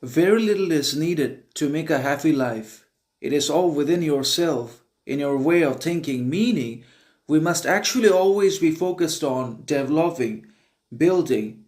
Very little is needed to make a happy life. It is all within yourself, in your way of thinking, meaning we must actually always be focused on developing, building,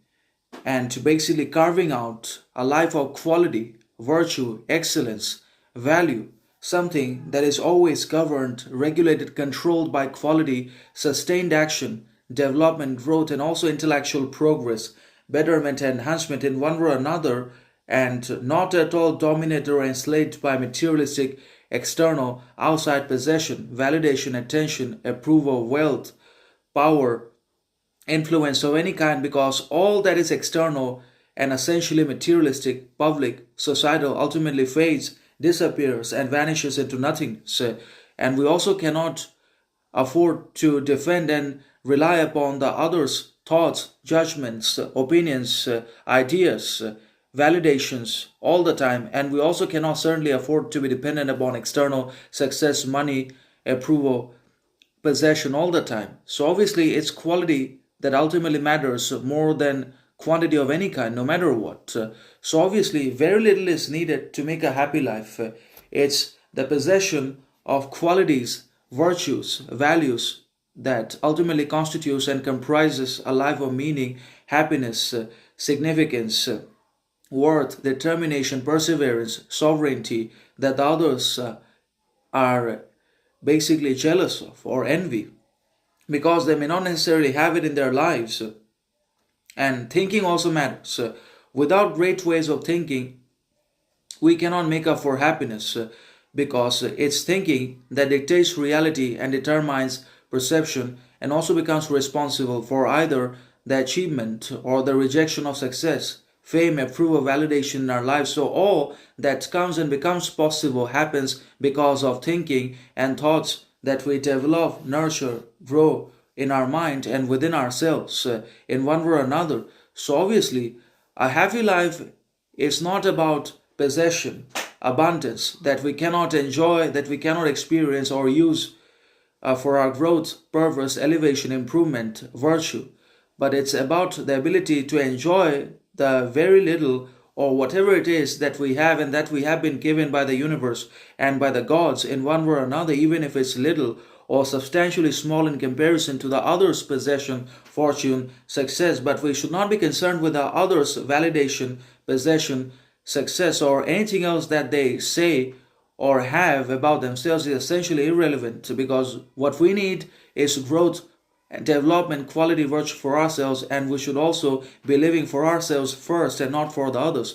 and to basically carving out a life of quality, virtue, excellence, value, something that is always governed, regulated, controlled by quality, sustained action, development, growth, and also intellectual progress, betterment, and enhancement in one way or another, and not at all dominated or enslaved by materialistic, external, outside possession, validation, attention, approval, wealth, power, influence of any kind, because all that is external and essentially materialistic, public, societal, ultimately fades, disappears, and vanishes into nothing. So, and we also cannot afford to defend and rely upon the others' thoughts, judgments, opinions, ideas, validations all the time. And we also cannot certainly afford to be dependent upon external success, money, approval, possession all the time. So obviously, it's quality that ultimately matters more than quantity of any kind, no matter what. So obviously, very little is needed to make a happy life. It's the possession of qualities, virtues, values that ultimately constitutes and comprises a life of meaning, happiness, significance, worth, determination, perseverance, sovereignty that the others are basically jealous of or envy, because they may not necessarily have it in their lives. And thinking also matters. Without great ways of thinking, we cannot make up for happiness, because it's thinking that dictates reality and determines perception and also becomes responsible for either the achievement or the rejection of success, fame, approval, validation in our lives. So all that comes and becomes possible happens because of thinking and thoughts that we develop, nurture, grow in our mind and within ourselves, in one way or another. So obviously, a happy life is not about possession, abundance that we cannot enjoy, that we cannot experience or use for our growth, purpose, elevation, improvement, virtue. But it's about the ability to enjoy the very little or whatever it is that we have and that we have been given by the universe and by the gods in one way or another, even if it's little or substantially small in comparison to the other's possession, fortune, success. But we should not be concerned with the other's validation, possession, success, or anything else that they say or have about themselves is essentially irrelevant, because what we need is growth and development, quality, virtue for ourselves, and we should also be living for ourselves first and not for the others.